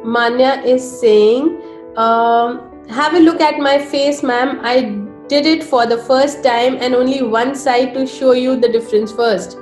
Manya is saying, have a look at my face, ma'am. I did it for the first time and only one side to show you the difference first.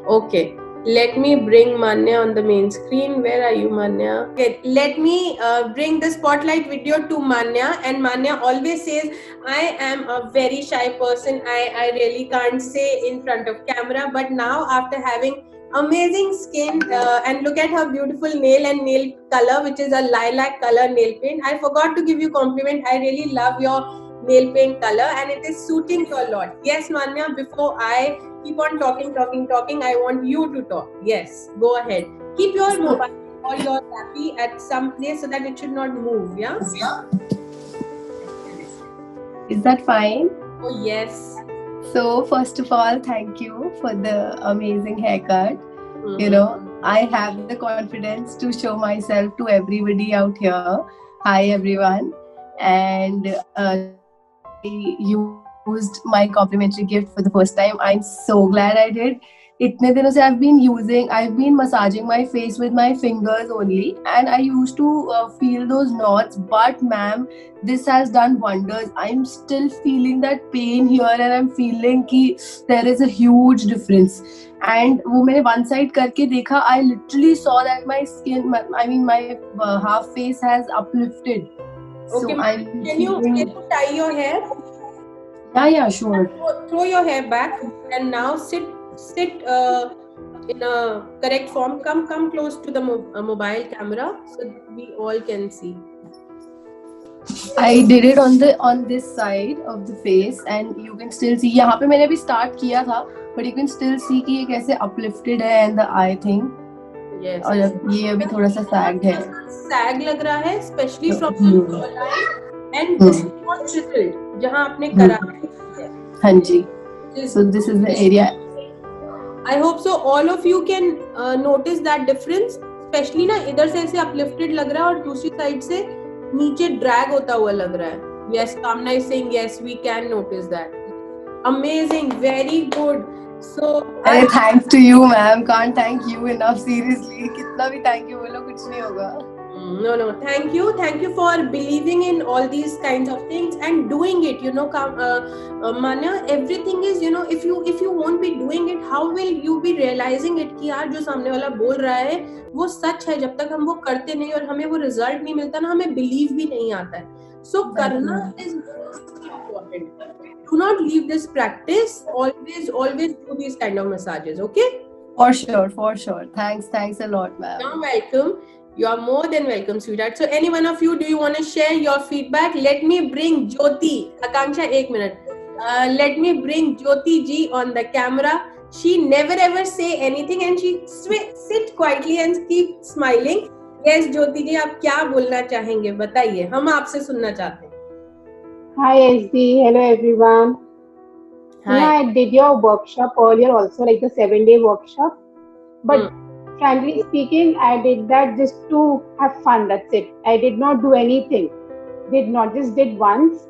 Okay, let me bring Manya on the main screen. Where are you, Manya? Okay, let me bring the spotlight video to Manya. And Manya always says, I am a very shy person. I really can't say in front of camera. But now, after having amazing skin and look at her beautiful nail and nail color, which is a lilac color nail paint. I forgot to give you compliment. I really love your nail paint color and it is suiting you a lot. Yes, Manya, before I keep on talking, I want you to talk. Yes, go ahead. Keep your mobile or your tappy at some place so that it should not move. Yeah. Is that fine? Oh yes. So first of all, thank you for the amazing haircut. You know, I have the confidence to show myself to everybody out here. Hi everyone. And I used my complimentary gift for the first time. I'm so glad I did. इतने दिनों से I've been massaging my face with my fingers only, and I used to feel those knots. But ma'am, this has done wonders. I'm still feeling that pain here, and I'm feeling कि there is a huge difference. And वो मैंने one side करके देखा, I literally saw that my skin, my half face has uplifted. Okay, So can you tie your hair? Yeah, sure. Throw your hair back and now sit in a correct form. Come close to the mobile camera so we all can see. I did it on this side of the face and you can still see. यहाँ पे मैंने भी start किया था, but you can still see कि ये कैसे uplifted है and the eye thing. Yes. और ये अभी थोड़ा सा sagged है. Sag लग रहा है, especially from the jawline and this is what chiseled जहाँ आपने करा है. हाँ जी. So this is the area. I hope so all of you can notice that difference, especially ना इधर से ऐसे uplifted लग रहा है और दूसरी side से नीचे drag होता हुआ लग रहा है. Yes, Kamna is saying yes, we can notice that. Amazing, very good. So thanks to you, ma'am. Can't thank you enough. Seriously, कितना भी thank you बोलो कुछ नहीं होगा. No, thank you for believing in all these kinds of things and doing it. You know, Manya, everything is, you know, if you won't be doing it, how will you be realizing it कि यार जो सामने वाला बोल रहा है वो सच है. जब तक हम वो करते नहीं और हमें वो रिजल्ट नहीं मिलता ना, हमें बिलीव भी नहीं आता है. So करना is important. Do not leave this practice. Always do these kind of massages. Okay? For sure. Thanks a lot, ma'am. You're welcome. You are more than welcome, sweetheart. So any one of you, do you want to share your feedback? Let me bring Jyoti. Akanksha, 1 minute. Let me bring Jyoti ji on the camera. She never ever say anything and she sit quietly and keep smiling. Yes, Jyoti ji, आप क्या बोलना चाहेंगे? बताइए, हम आपसे सुनना चाहते हैं. Hi SD, hello everyone. Hi. Yeah, I did your workshop earlier also, like the 7-day workshop. But frankly speaking, I did that just to have fun. That's it. I did not do anything. Just did once.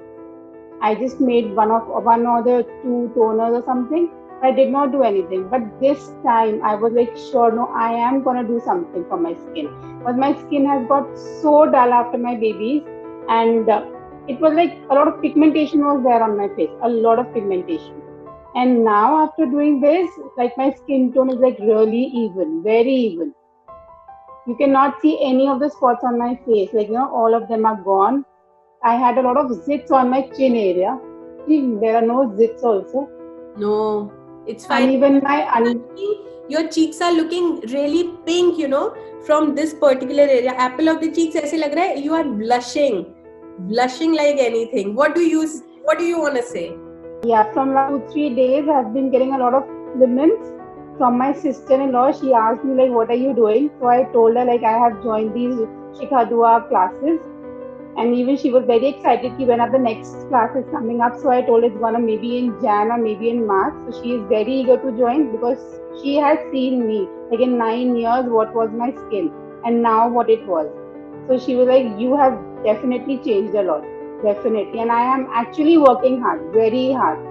I just made one or the 2 toners or something. I did not do anything. But this time I was like, sure, no, I am gonna do something for my skin. But my skin has got so dull after my babies, and it was like a lot of pigmentation was there on my face, a lot of pigmentation. And now after doing this, like my skin tone is like really even, very even. You cannot see any of the spots on my face, like, you know, all of them are gone. I had a lot of zits on my chin area. There are no zits also. No, it's fine. And even your cheeks are looking really pink, you know, from this particular area. Apple of the cheeks ऐसे लग रहा है. You are blushing like anything. What do you want to say? Yeah, from last 2-3 days, I've been getting a lot of compliments from my sister-in-law. She asked me like, "What are you doing?" So I told her like I have joined these Shikhadua classes, and even she was very excited. When are the next classes coming up? So I told her it's gonna maybe in Jan or maybe in March. So she is very eager to join because she has seen me like in 9 years what was my skin and now what it was. So she was like, "You have definitely changed a lot." Definitely. And I am actually working hard, very hard.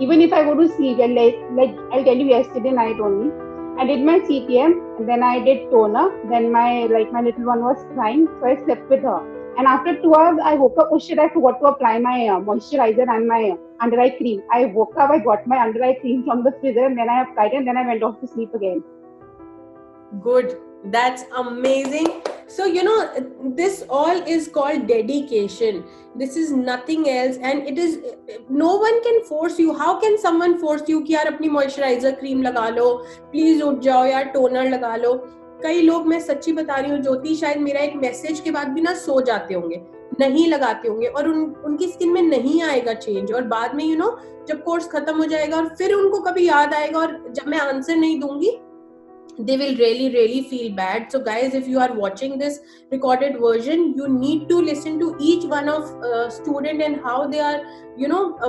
Even if I go to sleep, and like I'll tell you yesterday night only, I did my CTM, and then I did toner. Then my little one was crying, so I slept with her. And after 2 hours, I woke up. Oh shit! I forgot to apply my moisturizer and my under eye cream. I woke up. I got my under eye cream from the freezer, and then I applied it, and then I went off to sleep again. Good. That's amazing. So, this all is called dedication. This is nothing else, and it is, no one can force you. How can someone force you कि यार अपनी moisturizer cream लगा लो, please उठ जाओ यार, toner लगा लो. कई लोग, मैं सच्ची बता रही हूँ ज्योति, शायद मेरा एक मैसेज के बाद भी ना सो जाते होंगे, नहीं लगाते होंगे, और उनकी स्किन में नहीं आएगा चेंज, और बाद में जब कोर्स खत्म हो जाएगा और फिर उनको कभी याद आएगा, और जब मैं आंसर नहीं दूंगी, they will really feel bad. So guys, if you are watching this recorded version, you need to listen to each one of student and how they are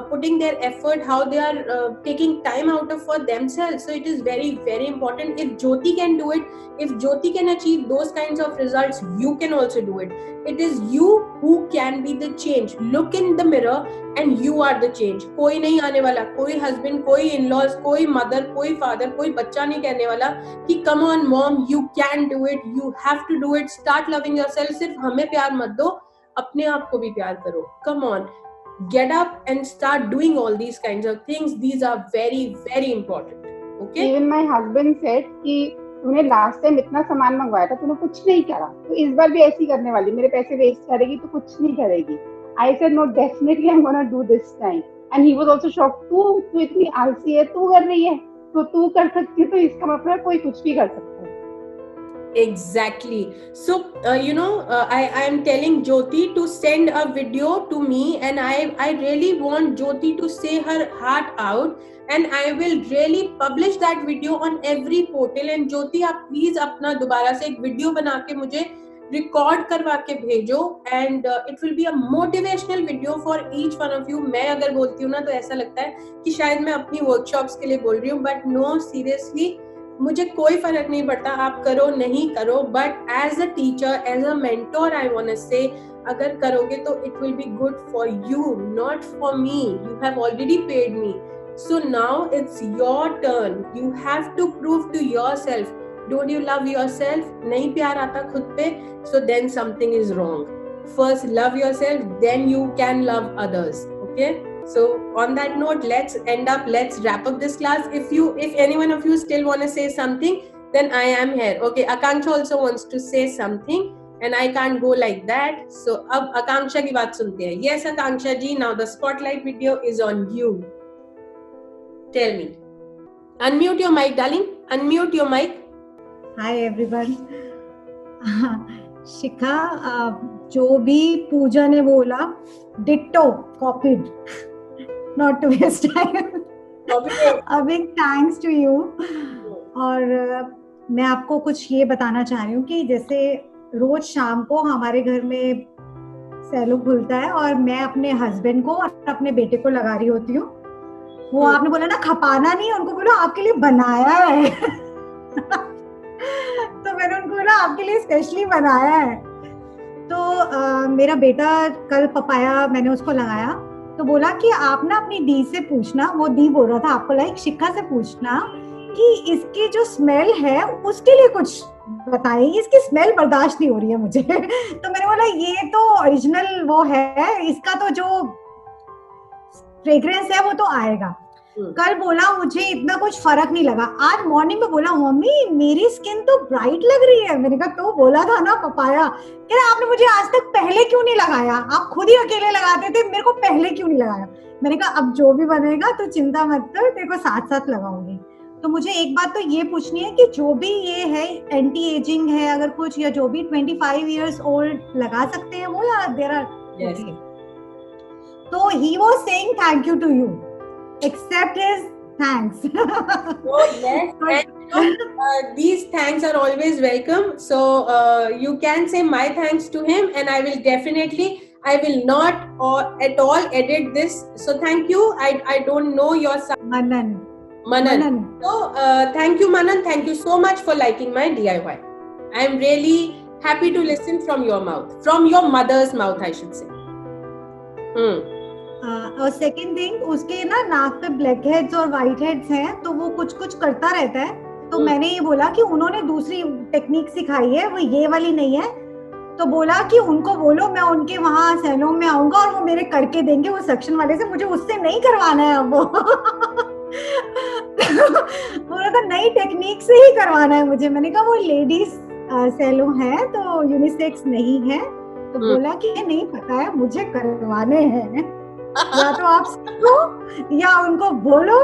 putting their effort, how they are taking time out of for themselves. So it is very important. If Jyoti can do it, if Jyoti can achieve those kinds of results, you can also do it. It is you who can be the change. Look in the mirror and you are the change. कोई नहीं आने वाला, कोई husband, कोई in-laws, कोई mother, कोई father, कोई बच्चा नहीं कहने वाला कि come on mom, you can do it, you have to do it, start loving yourself. सिर्फ हमें प्यार मत दो, अपने आप को भी प्यार करो. Come on, get up and start doing all these kinds of things. These are very important. Okay? Even my husband said कि तूने लास्ट टाइम इतना सामान मंगवाया था, तूने कुछ नहीं करा, तो इस बार भी ऐसी करने वाली, मेरे पैसे वेस्ट करेगी तो कुछ नहीं करेगी. I said no, definitely I'm gonna do this time. And he was also shocked. तू इतनी आलसी है, तू कर रही है, तो तू कर सकती है, तो इसका मतलब कोई कुछ भी कर सकता है. Exactly. So I am telling Jyoti to send a video to me, and I really want Jyoti to say her heart out, and I will really publish that video on every portal. And Jyoti, आप please अपना दोबारा से एक video बना के मुझे record करवा के भेजो, and it will be a motivational video for each one of you. मैं अगर बोलती हूँ ना तो ऐसा लगता है कि शायद मैं अपनी वर्कशॉप्स के लिए बोल रही हूँ, बट नो, सीरियसली मुझे कोई फर्क नहीं पड़ता आप करो नहीं करो, but as a teacher, as a mentor, I want to say, अगर करोगे तो it will be good for you, not for me. You have already paid me, so now it's your turn. You have to prove to yourself. Don't you love yourself? नहीं प्यार आता खुद पे, so then something is wrong. First love yourself, then you can love others. Okay? So on that note, let's wrap up this class. If any one of you still want to say something, then I am here. Okay, Akanksha also wants to say something, and I can't go like that. So अब Akanksha की बात सुनते हैं. Yes, Akanksha ji, now the spotlight video is on you. Tell me. Unmute your mic, darling. Unmute your mic. Hi everyone. शिखा, जो भी पूजा ने बोला, ditto copied, not to waste time. A big thanks to you. और मैं आपको कुछ ये बताना चाह रही हूँ कि जैसे रोज शाम को हमारे घर में सैलून खुलता है, और मैं अपने हस्बैंड को और अपने बेटे को लगा रही होती हूँ. वो आपने बोला ना खपाना नहीं, उनको बोलो आपके लिए बनाया है. तो मैंने उनको बोला आपके लिए स्पेशली बनाया है. तो मेरा बेटा कल पपाया मैंने उसको लगाया, तो बोला कि आप ना अपनी दी से पूछना, वो दी बोल रहा था आपको, लाइक शिखा से पूछना कि इसकी जो स्मेल है उसके लिए कुछ बताएं, इसकी स्मेल बर्दाश्त नहीं हो रही है मुझे. तो मैंने बोला ये तो ओरिजिनल वो है, इसका तो जो फ्रेग्रेंस है वो तो आएगा. कल बोला मुझे इतना कुछ फर्क नहीं लगा. आज मॉर्निंग में बोला मम्मी मेरी स्किन तो ब्राइट लग रही है. मैंने कहा तो बोला था ना पपाया. कह रहा आपने मुझे आज तक पहले क्यों नहीं लगाया, आप खुद ही अकेले लगाते थे, मेरे को पहले क्यों नहीं लगाया. मैंने कहा अब जो भी बनेगा तो चिंता मत कर, तेरे को साथ साथ लगाऊंगी. तो मुझे एक बात तो ये पूछनी है कि जो भी ये है एंटी एजिंग है अगर कुछ, या जो भी 25 years old लगा सकते हैं वो, या देयर आर. तो he was saying thank you to you. Accept his thanks. Oh yes, and these thanks are always welcome. So you can say my thanks to him, and I will not at all edit this. So thank you. I don't know your son. Manan. So thank you Manan. Thank you so much for liking my DIY. I am really happy to listen from your mouth, from your mother's mouth, I should say. और second thing, उसके ना नाक पे black heads और white heads हैं, तो वो कुछ करता रहता है. तो मैंने ये बोला कि उन्होंने दूसरी टेक्निक सिखाई है, वो ये वाली नहीं है। तो बोला कि उनको बोलो मैं उनके वहां सैलून में आऊंगा और वो मेरे करके देंगे वो सक्शन वाले से, मुझे उससे नहीं करवाना है अब वो। बोला था नई टेक्निक से ही करवाना है मुझे। मैंने कहा वो लेडीज सैलून है तो यूनिसेक्स नहीं है। तो बोला कि नहीं पता है मुझे करवाने हैं, या तो आप सीखो या उनको बोलो।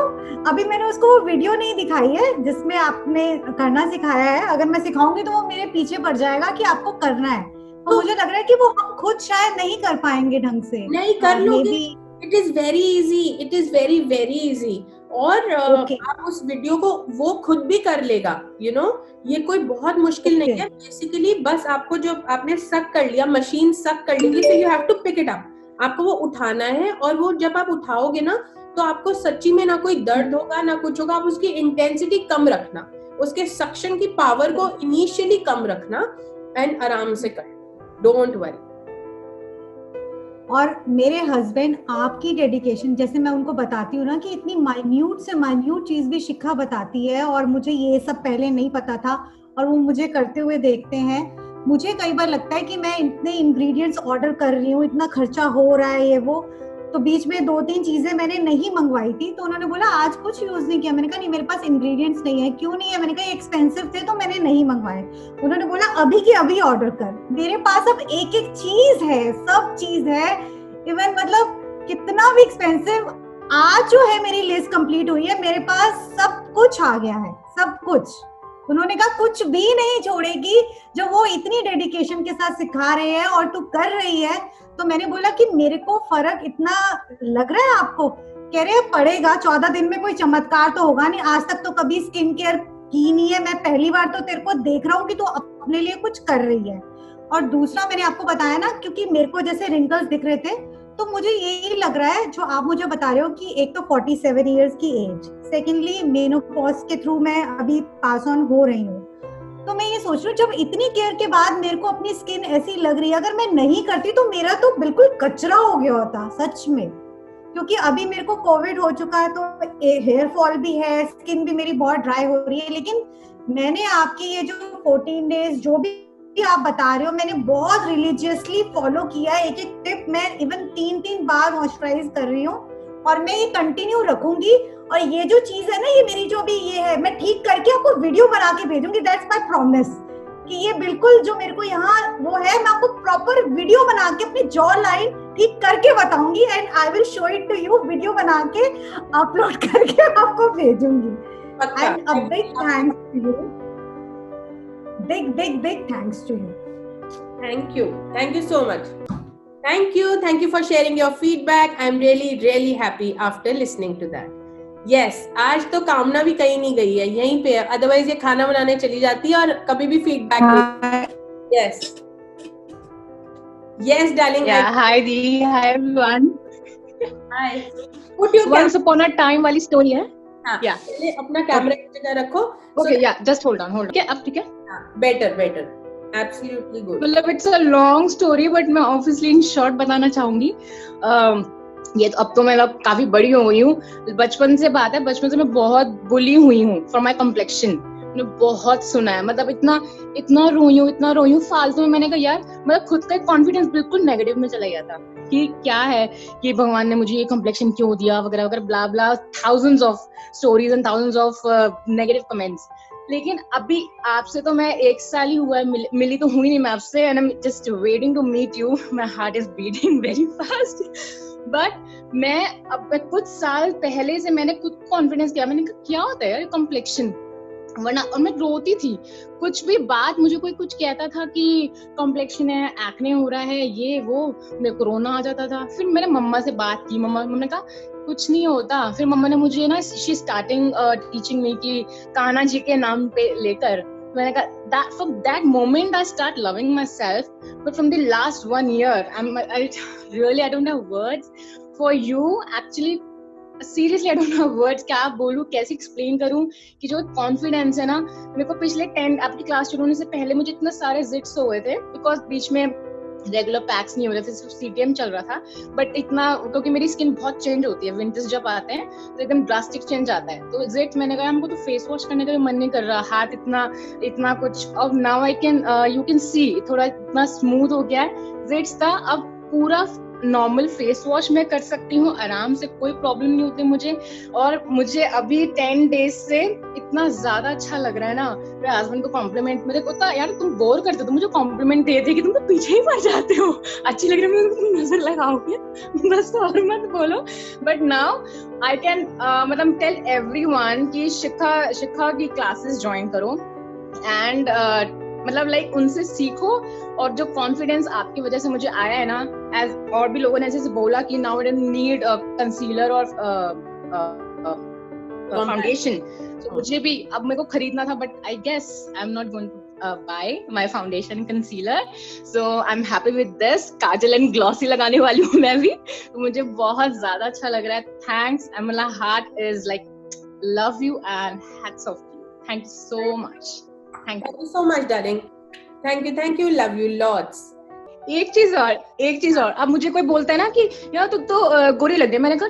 अभी मैंने उसको वीडियो नहीं दिखाई है जिसमें आपने करना सिखाया है, अगर मैं सिखाऊंगी तो वो मेरे पीछे पड़ जाएगा कि आपको करना है। तो मुझे लग रहा है कि वो हम खुद शायद नहीं कर पाएंगे ढंग से। नहीं कर लोगे, it is very easy, it is very very easy. और आप उस वीडियो को वो खुद भी कर लेगा, यू नो, ये कोई बहुत मुश्किल नहीं है। बेसिकली बस आपको जो आपने सक कर लिया, मशीन सक कर ली, so you have to pick it up, आपको वो उठाना है। और वो जब आप उठाओगे ना तो आपको सच्ची में ना कोई दर्द होगा ना कुछ होगा। आप उसकी इंटेंसिटी कम रखना, उसके सक्शन की पावर को इनिशियली कम रखना एंड आराम से कर, डोंट वरी। और मेरे हस्बैंड आपकी डेडिकेशन, जैसे मैं उनको बताती हूँ ना कि इतनी माइन्यूट से माइन्यूट चीज भी शिखा बताती है, और मुझे ये सब पहले नहीं पता था और वो मुझे करते हुए देखते हैं। मुझे कई बार लगता है कि मैं इतने इंग्रेडिएंट्स ऑर्डर कर रही हूँ, इतना खर्चा हो रहा है ये वो, तो बीच में 2-3 चीजें मैंने नहीं मंगवाई थी। तो उन्होंने बोला आज कुछ यूज नहीं किया। मैंने कहा नहीं मेरे पास इंग्रेडिएंट्स नहीं है। क्यों नहीं है? मैंने कहा एक्सपेंसिव थे तो मैंने नहीं मंगवाए। उन्होंने बोला अभी के अभी ऑर्डर कर। मेरे पास अब एक एक चीज है, सब चीज है। इवन मतलब कितना भी एक्सपेंसिव, आज जो है मेरी लिस्ट कंप्लीट हुई है, मेरे पास सब कुछ आ गया है, सब कुछ। उन्होंने कहा कुछ भी नहीं छोड़ेगी जो वो इतनी डेडिकेशन के साथ सिखा रहे हैं और तू कर रही है। तो मैंने बोला कि मेरे को फर्क इतना लग रहा है आपको? कह रहे हैं पड़ेगा, 14 दिन में कोई चमत्कार तो होगा नहीं, आज तक तो कभी स्किन केयर की नहीं है, मैं पहली बार तो तेरे को देख रहा हूँ कि तू अपने लिए कुछ कर रही है। और दूसरा मैंने आपको बताया ना, क्योंकि मेरे को जैसे रिंकल्स दिख रहे थे, तो मुझे यही लग रहा है जो आप मुझे बता रहे हो कि एक तो 47 इयर्स की एज, सेकेंडली मेनोपॉज के थ्रू मैं अभी पास ऑन हो रही हूँ। तो मैं ये सोच रही हूँ जब इतनी केयर के बाद मेरे को अपनी स्किन ऐसी लग रही है, अगर मैं नहीं करती तो मेरा तो बिल्कुल कचरा हो गया होता सच में। क्योंकि अभी मेरे को कोविड हो चुका है तो हेयर फॉल भी है, स्किन भी मेरी बहुत ड्राई हो रही है। लेकिन मैंने आपकी ये जो 14 डेज जो भी आप बता रहे हो, मैंने बहुत रिलीजियसली फॉलो किया है। एक एक टिप मैं इवन 3-3 बार मॉइस्चराइज कर रही हूँ और मैं ये कंटिन्यू रखूंगी। और ये जो चीज है ना, ये मेरी जो भी ये है, मैं ठीक करके आपको वीडियो बना के भेजूंगी। दैट्स माय प्रॉमिस कि ये बिल्कुल जो मेरे को यहाँ वो है, मैं आपको प्रॉपर वीडियो बना के अपनी जॉ लाइन ठीक करके बताऊंगी and I will show it to you, video बना के अपलोड करके आपको भेजूंगी। And a big thanks to you, big thanks to you. Thank you so much. Thank you for sharing your feedback. I'm really happy after listening to that. Yes, आज तो कामना भी कहीं नहीं गई है, यहीं पे है। अदरवाइज ये खाना बनाने चली जाती है और कभी भी फीडबैक नहीं। yes darling. Yeah, hi Dee, hi everyone. Hi. Put your Once upon a time वाली स्टोरी है। हाँ, अपना कैमरा की जगह रखो। Okay, yeah, just hold on. Okay, अब ठीक है? Better, absolutely good. मतलब it's a long story, but मैं obviously in short बताना चाहूंगी। ये तो अब तो मैं काफी बड़ी हो गई हूँ, बचपन से बात है, बचपन से मैं बहुत बुली हुई हूँ for my complexion। मैंने बहुत सुना है, मतलब इतना रोई हूँ फालतू में। मैंने कहा यार, मतलब खुद का कॉन्फिडेंस बिल्कुल नेगेटिव में चला गया था कि क्या है कि भगवान ने मुझे ये कॉम्प्लेक्शन क्यों दिया वगैरह वगैरह, blah blah, thousands of stories and thousands of negative comments. लेकिन अभी आपसे तो मैं 1 साल ही हुआ है, मिली तो हुई नहीं मैं आपसे, and I am just waiting to meet you. My heart is beating very fast. But मैं अब कुछ साल पहले से मैंने खुद कॉन्फिडेंस किया। मैंने कहा क्या होता है यार कॉम्प्लेक्शन, वरना, और मैं रोती थी। कुछ भी बात मुझे कोई कुछ कहता था कि कॉम्प्लेक्शन है, एक्ने हो रहा है, ये वो, मैं कोरोना आ जाता था। फिर मैंने मम्मा से बात की, मम्मा ने कहा कुछ नहीं होता। फिर मम्मा ने मुझे ना, शी स्टार्टिंग टीचिंग में कि कान्हा जी के नाम पे लेकर, मैंने कहा from that moment I start loving myself. But from the last 1 year I don't have words for you actually. Seriously I don't have words. क्या बोलूं, कैसे एक्सप्लेन करूं कि जो कॉन्फिडेंस है ना, मेरे को पिछले 10 आपकी क्लास शुरू होने से पहले मुझे इतने सारे जिट्स हुए थे, बिकॉज बीच में रेगुलर पैक्स नहीं हो रहे थे, सिर्फ CTM चल रहा था, बट इतना, क्योंकि मेरी स्किन बहुत चेंज होती है, विंटर्स जब आते हैं तो एकदम ड्रास्टिक चेंज आता है, तो एग्जैक्ट मैंने कहा हमको तो फेस वॉश करने का भी मन नहीं कर रहा, हाथ इतना कुछ, अब now I can you can see थोड़ा इतना स्मूथ हो गया है, एग्जैक्ट था, अब पूरा नॉर्मल फेस वॉश मैं कर सकती हूँ आराम से, कोई प्रॉब्लम नहीं होती मुझे, और मुझे अभी 10 डेज से इतना ज्यादा अच्छा लग रहा है ना। मेरे हस्बैंड को कॉम्प्लीमेंट, मेरे को तो यार तुम बोर करते हो, तुम मुझे कॉम्प्लीमेंट दे कि तुम तो पीछे ही पड़ जाते हो, अच्छी लग रही है, तुम नजर लगाओगे बस, और मत बोलो। बट नाउ आई कैन मतलब टेल एवरीवन कि शिखा की क्लासेस ज्वाइन करो, एंड मतलब लाइक उनसे सीखो, और जो कॉन्फिडेंस आपकी वजह से मुझे आया है ना, एज और भी लोगों ने ऐसे बोला कि now I don't need concealer और फाउंडेशन, तो मुझे भी अब मेरे को खरीदना था, but I guess I am not going to buy my foundation concealer, so I am happy with this. Kajal and glossy लगाने वाली हूँ मैं भी, तो मुझे बहुत ज्यादा अच्छा लग रहा है। थैंक्स अमला, heart is like love you and hats off you, thank you so much. Thank you so much, darling. Thank you. Love you lots. एक चीज और, अब मुझे कोई बोलता है ना कि यार तू तो गोरी लग रही है, मैंने कहा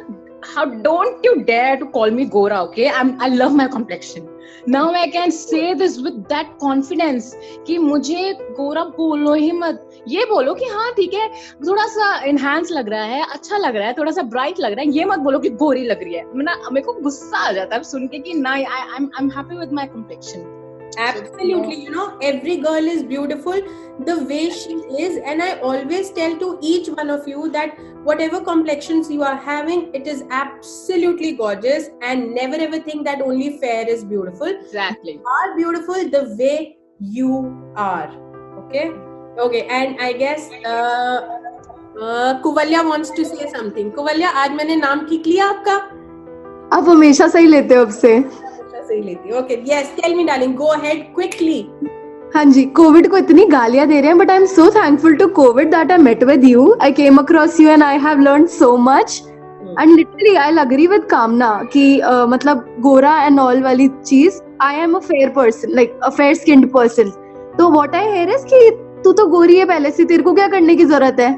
how don't you dare to call me Gora, okay? I love my complexion. Now I can say this with that confidence कि मुझे गोरा बोलो ही मत, ये बोलो कि हाँ ठीक है थोड़ा सा enhance लग रहा है, अच्छा लग रहा है, थोड़ा सा bright लग रहा है, ये मत बोलो कि गोरी लग रही है। मेरे को गुस्सा आ जाता है सुन के कि ना, I'm happy with my complexion. Absolutely, you know, every girl is beautiful the way she is, and I always tell to each one of you that whatever complexions you are having, it is absolutely gorgeous, and never ever think that only fair is beautiful. Exactly. You are beautiful the way you are. Okay, and I guess Kuvalya wants to say something. Kuvalya, आज मैंने नाम ठीक लिया आपका? आप हमेशा सही लेते हो अब से। सही लेती हूँ। Okay, yes, tell me darling, go ahead quickly. हाँ जी, कोविड को इतनी गालियां दे रहे हैं, but I am so thankful to Covid that I met with you, I came across you and I have learned so much, and literally I agree with Kamna कि मतलब गोरा एंड ऑल वाली चीज, I am a fair person, like a fair skinned person, तो what I hear is कि तू तो गोरी है पहले से, तेरे को क्या करने की जरूरत है।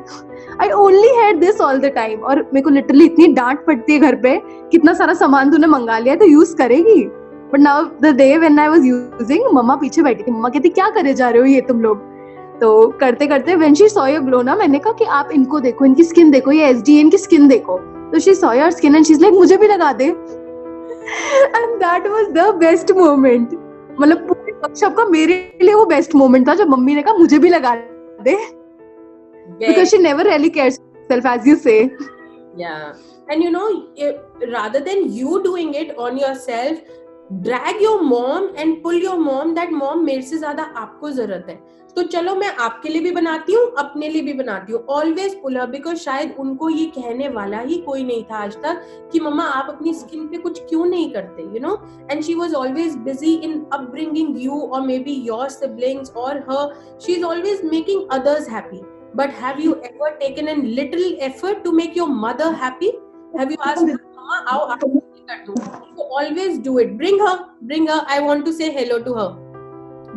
I only hear this all the time, और मेरे को लिटरली इतनी डांट पड़ती है घर पे, कितना सारा सामान तूने मंगा लिया तो यूज करेगी, but now the day when I was using, मम्मा पीछे बैठी थी, मम्मा कहती क्या करे जा रहे हो ये तुम लोग, तो करते करते when she saw your glow ना, मैंने कहा कि आप इनको देखो, इनकी स्किन देखो, ये SDN की स्किन देखो, तो she saw your skin and she is like मुझे भी लगा दे, and that was the best moment, मतलब पूरे वर्कशॉप का मेरे लिए वो बेस्ट मोमेंट था जब मम्मी ने कहा मुझे भी लगा दे, because she never really cares herself, as you say. Yeah, and you know, rather than you doing it on yourself, drag your mom and pull your mom that mom मेरे से ज्यादा आपको जरूरत है, तो चलो मैं आपके लिए भी बनाती हूँ, अपने लिए भी बनाती हूँ, always pull her, because शायद उनको ये कहने वाला ही कोई नहीं था आज तक कि मम्मा आप अपनी स्किन पे कुछ क्यों नहीं करते, you know, and she was always busy in upbringing you or maybe your siblings or her, she's always making others happy, but have you ever taken a little effort to make your mother happy? Have you asked mama आओ आप कर दो, so always do it, bring her, I want to say hello to her,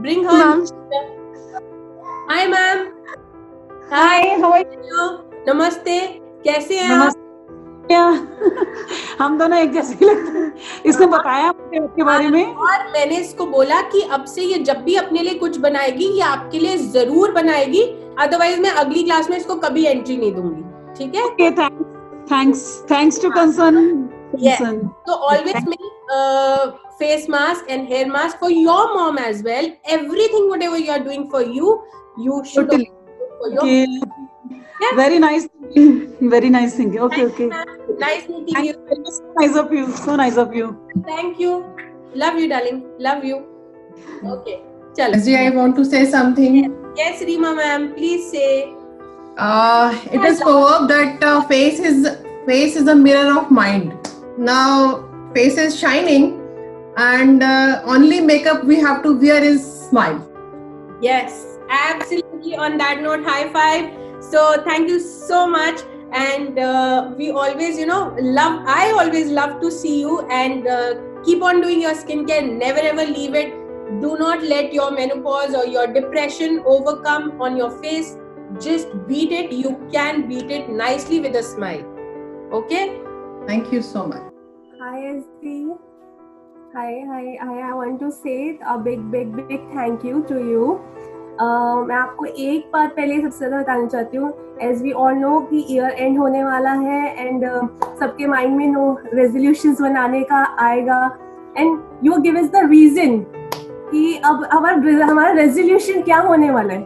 bring her. Hi ma'am. Hi, how are you? नमस्ते, कैसे हैं आप? हम दोनों एक जैसे ही लगते हैं, इसने बताया मुझे आपके बारे में, और मैंने इसको बोला कि अब से ये जब भी अपने लिए कुछ बनाएगी ये आपके लिए जरूर बनाएगी, अदरवाइज मैं अगली क्लास में इसको कभी एंट्री नहीं दूंगी, ठीक है? Okay, thanks to concern. Yeah. So always make face mask and hair mask for your mom as well. Everything whatever you are doing for you, you should Totally. do for your Okay. Yeah. Very nice thinking. Okay. Nice meeting you. So nice of you. Thank you. Love you, darling. Love you. Okay. Chalo. Ji, I want to say something. Yes, Reema ma'am, please say. It is proverb that face is a mirror of mind. Now face is shining, and only makeup we have to wear is smile. Yes, absolutely. On that note, high five. So thank you so much, and we always, you know, I always love to see you, and keep on doing your skincare. Never ever leave it. Do not let your menopause or your depression overcome on your face. just beat it. You can beat it nicely with a smile. Okay? Thank you so much. Hi, Esri. Hi. I want to say a big thank you to you. मैं आपको एक बात पहले सबसे ज़्यादा बताना चाहती हूँ. As we all know कि ईयर एंड होने वाला है and सबके माइंड में नो रेजोल्यूशंस बनाने का आएगा and you give us the reason कि अब हमारा रेजोल्यूशन क्या होने वाला है.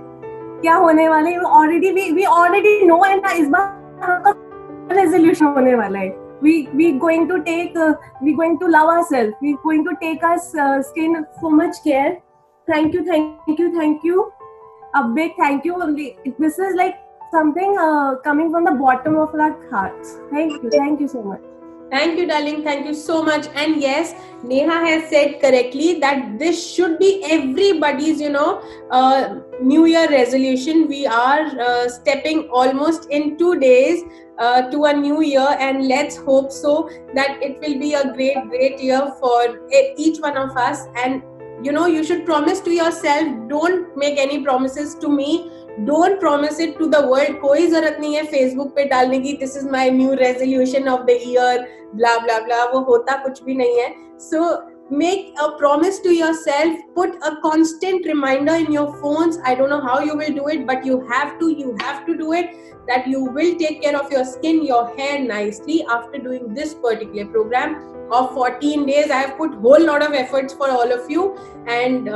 We already know and इस बार रेजोल्यूशन होने वाला है. We going to love ourselves. We going to take our skin so much care. Thank you. A big thank you. This is like something coming from the bottom of our hearts. Thank you so much. Thank you, darling. Thank you so much. And yes, Neha has said correctly that this should be everybody's, New Year resolution. We are stepping almost in 2 days to a new year, and let's hope so that it will be a great year for each one of us. And you should promise to yourself. Don't make any promises to me. Don't promise it to the world. कोई जरूरत नहीं है Facebook पे डालने की this is my new resolution of the year blah blah blah. वो होता कुछ भी नहीं है. So make a promise to yourself. Put a constant reminder in your phones. I don't know how you will do it, but you have to do it, that you will take care of your skin, your hair nicely after doing this particular program of 14 days. I have put whole lot of efforts for all of you, and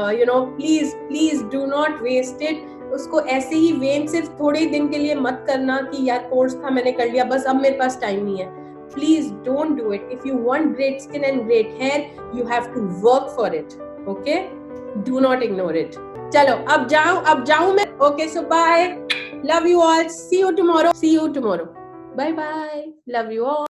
please do not waste it. उसको ऐसे ही when सिर्फ थोड़े दिन के लिए मत करना कि यार कोर्स था मैंने कर लिया बस अब मेरे पास टाइम नहीं है. Please don't do it. If you want great skin and great hair, you have to work for it. Okay? Do not ignore it. चलो अब जाऊं मैं. Okay, so bye. Love you all. See you tomorrow. Bye bye. Love you all.